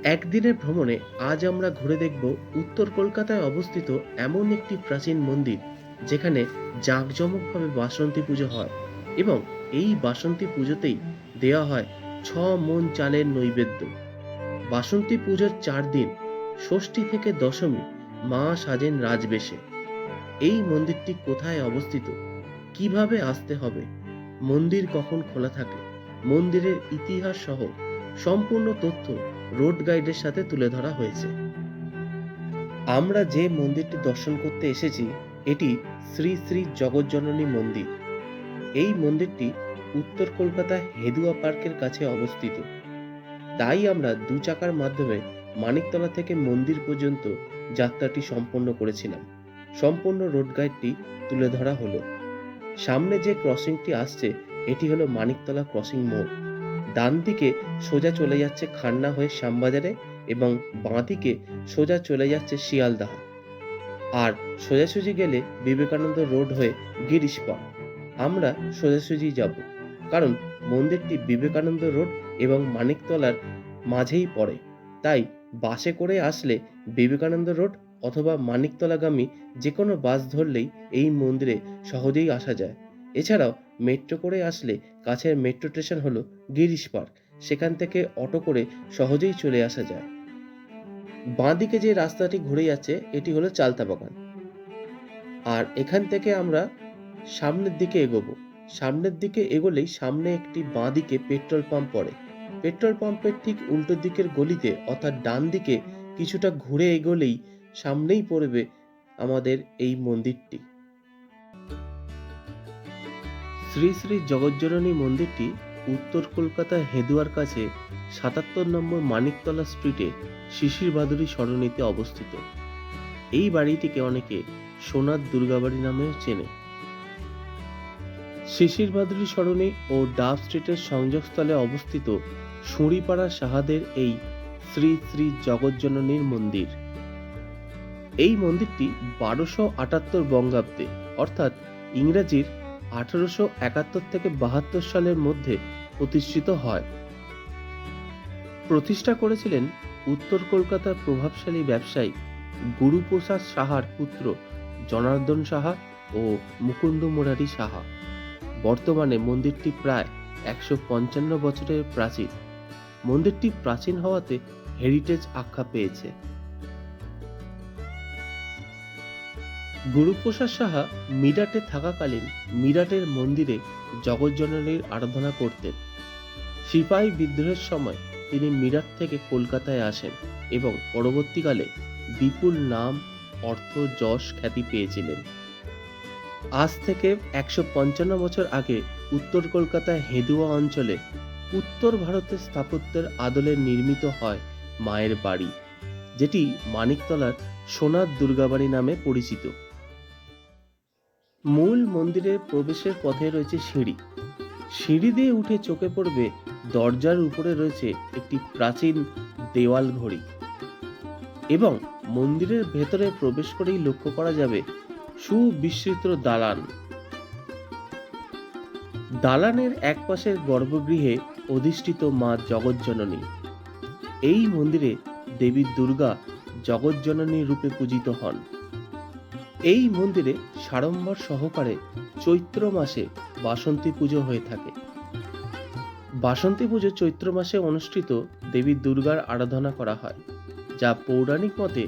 একদিনের ভ্রমণে আজ আমরা ঘুরে দেখব উত্তর কলকাতায় অবস্থিত এমন একটি প্রাচীন মন্দির যেখানে জাঁকজমকভাবে বাসন্তী পুজো হয় এবং এই বাসন্তী পুজোতেই দেওয়া হয় 6 মণ চালের নৈবেদ্য। বাসন্তী পুজোর 4 দিন, ষষ্ঠী থেকে দশমী, মা সাজেন রাজবেশে। এই মন্দিরটি কোথায় অবস্থিত, কিভাবে আসতে হবে, মন্দির কখন খোলা থাকে, মন্দিরের ইতিহাস সহ সম্পূর্ণ তথ্য রোড গাইডের সাথে তুলে ধরা হয়েছে। আমরা যে মন্দিরটি দর্শন করতে এসেছি এটি শ্রী শ্রী জগজ্জননী মন্দির। এই মন্দিরটি উত্তর কলকাতা হেদুয়া পার্কের কাছে অবস্থিত। তাই আমরা 2 চাকার মাধ্যমে মানিকতলা থেকে মন্দির পর্যন্ত যাত্রাটি সম্পন্ন করেছিলাম। সম্পূর্ণ রোড গাইডটি তুলে ধরা হলো। সামনে যে ক্রসিংটি আসছে এটি হলো মানিকতলা ক্রসিং মোড়। ডান দিকে সোজা চলে যাচ্ছে খান্না হয়ে শ্যামবাজারে এবং বাঁ দিকে সোজা চলে যাচ্ছে শিয়ালদাহ। আর সোজাসুজি গেলে বিবেকানন্দ রোড হয়ে গিরিশ পার্ক। আমরা সোজাসুজি যাব, কারণ মন্দিরটি বিবেকানন্দ রোড এবং মানিকতলার মাঝেই পড়ে। তাই বাসে করে আসলে বিবেকানন্দ রোড অথবা মানিকতলাগামী যে কোনো বাস ধরলেই এই মন্দিরে সহজেই আসা যায়। এছাড়াও মেট্রো করে আসলে কাছের মেট্রো স্টেশন হলো গিরিশ পার্ক, সেখান থেকে অটো করে সহজেই চলে আসা যায়। বাঁ দিকে যে রাস্তাটি ঘুরে যাচ্ছে এটি হলো চালতা বাগান। আর এখান থেকে আমরা সামনের দিকে এগোবো। সামনের দিকে এগোলেই সামনে একটি বাঁ দিকে পেট্রোল পাম্প পড়ে। পেট্রোল পাম্পের ঠিক উল্টো দিকের গলিতে অর্থাৎ ডান দিকে কিছুটা ঘুরে এগোলেই সামনেই পড়বে আমাদের এই মন্দিরটি। শ্রী শ্রী জগজ্জননী মন্দিরটি উত্তর কলকাতার হেদুয়ার কাছে ৭৭ নম্বর মানিকতলা স্ট্রিটে শিশির ভাদুরী সরণিতে অবস্থিত। এই বাড়িটিকে অনেকে সোনার দুর্গাবাড়ি নামেও চেনে। শিশির ভাদুরী সরণি ও ডাব স্ট্রিটের সংযোগস্থলে অবস্থিত সুঁড়িপাড়া সাহাদের এই শ্রী শ্রী জগজ্জননীর মন্দির। এই মন্দিরটি ১২৭৮ বঙ্গাব্দে অর্থাৎ ইংরেজির ১৮৭১ থেকে ৭২ সালের মধ্যে প্রতিষ্ঠিত হয়। প্রতিষ্ঠা করেছিলেন উত্তর কলকাতার প্রভাবশালী ব্যবসায়ী গুরুপ্রসাদ সাহার পুত্র জনার্দন সাহা ও মুকুন্দ মুরারি সাহা। বর্তমানে মন্দিরটি প্রায় ১৫৫ বছরের প্রাচীন। মন্দিরটি প্রাচীন হওয়াতে হেরিটেজ আখ্যা পেয়েছে। গুরুপ্রসাদ সাহা মিরাটে থাকাকালীন মিরাটের মন্দিরে জগজ্জননীর আরাধনা করতেন। সিপাহী বিদ্রোহের সময় তিনি মিরাট থেকে কলকাতায় আসেন এবং পরবর্তীকালে বিপুল নাম, অর্থ, যশ, খ্যাতি পেয়েছিলেন। আজ থেকে ১৫৫ বছর আগে উত্তর কলকাতায় হেদুয়া অঞ্চলে উত্তর ভারতের স্থাপত্যের আদলে নির্মিত হয় মায়ের বাড়ি, যেটি মানিকতলার সোনার দুর্গাবাড়ি নামে পরিচিত। মূল মন্দিরের প্রবেশের পথে রয়েছে সিঁড়ি। সিঁড়ি দিয়ে উঠে চোখে পড়বে দরজার উপরে রয়েছে একটি প্রাচীন দেওয়াল ঘড়ি এবং মন্দিরের ভেতরে প্রবেশ করেই লক্ষ্য করা যাবে সুবিস্তৃত দালান। দালানের একপাশের গর্ভগৃহে অধিষ্ঠিত মা জগজ্জননী। এই মন্দিরে দেবী দুর্গা জগজ্জননী রূপে পূজিত হন। এই মন্দিরে সাড়ম্বর সহকারে চৈত্র মাসে বাসন্তী পুজো হয়ে থাকে। বাসন্তী পুজো চৈত্র মাসে অনুষ্ঠিত দেবী দুর্গার আরাধনা করা হয়, যা পৌরাণিক মতে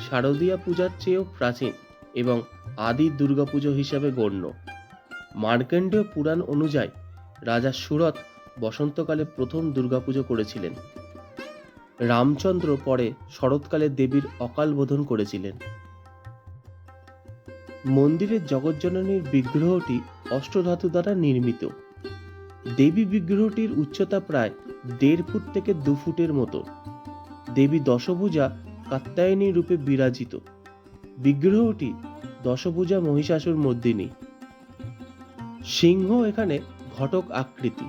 শারদীয়া পূজার চেয়েও প্রাচীন এবং আদি দুর্গাপুজো হিসাবে গণ্য। মার্কণ্ডেয় পুরাণ অনুযায়ী রাজা সুরথ বসন্তকালে প্রথম দুর্গাপুজো করেছিলেন। রামচন্দ্র পরে শরৎকালে দেবীর অকাল বোধন করেছিলেন। মন্দিরের জগজ্জননীর বিগ্রহটি অষ্টধাতু দ্বারা নির্মিত। দেবী বিগ্রহটির উচ্চতা প্রায় ১.৫ ফুট থেকে ২ ফুটের মতো। দেবী দশভুজা কাত্যায়নী রূপে বিরাজিত। বিগ্রহটি দশভুজা মহিষাসুর মর্দিনী। সিংহ এখানে ঘটক আকৃতি।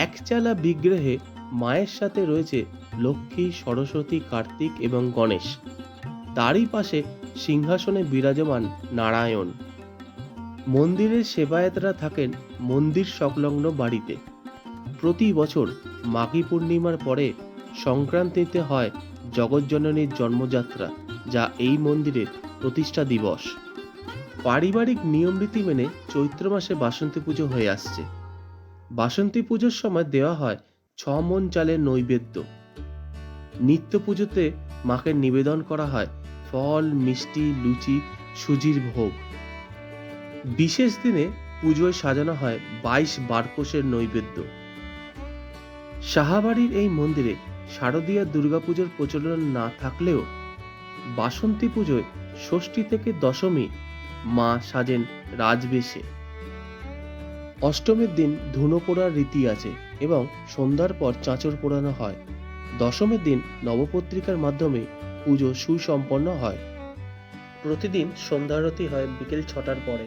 একচালা বিগ্রহে মায়ের সাথে রয়েছে লক্ষ্মী, সরস্বতী, কার্তিক এবং গণেশ। তারই পাশে সিংহাসনে বিরাজমান নারায়ণ। মন্দিরের সেবায়েতরা থাকেন মন্দির সংলগ্ন বাড়িতে। প্রতি বছর মাঘী পূর্ণিমার পরে সংক্রান্তিতে হয় জগজ্জননীর জন্মযাত্রা, যা এই মন্দিরের প্রতিষ্ঠা দিবস। পারিবারিক নিয়ম রীতি মেনে চৈত্র মাসে বাসন্তী পুজো হয়ে আসছে। বাসন্তী পুজোর সময় দেওয়া হয় 6 মণ চালের নৈবেদ্য। নিত্য পুজোতে মাকে নিবেদন করা হয় ফল, মিষ্টি, লুচি, সুজির ভোগ। বিশেষ দিনে পুজোয় সাজানো হয় 22 বারকোষের নৈবেদ্য। সাহাবাড়ির এই মন্দিরে শারদীয়া দুর্গাপুজোর প্রচলন না থাকলেও বাসন্তী পুজোয় ষষ্ঠী থেকে দশমী মা সাজেন রাজবেশে। অষ্টমীর দিন ধুনো পোড়ার রীতি আছে এবং সন্ধ্যার পর চাঁচর পোড়ানো হয়। দশমীর দিন নবপত্রিকার মাধ্যমে পুজো সুসম্পন্ন হয়। প্রতিদিন সন্ধ্যারতি হয় বিকেল 6টার পরে।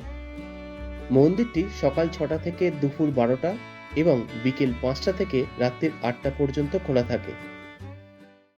মন্দিরটি সকাল 6টা থেকে দুপুর 12টা এবং বিকেল 5টা থেকে রাত্রির 8টা পর্যন্ত খোলা থাকে।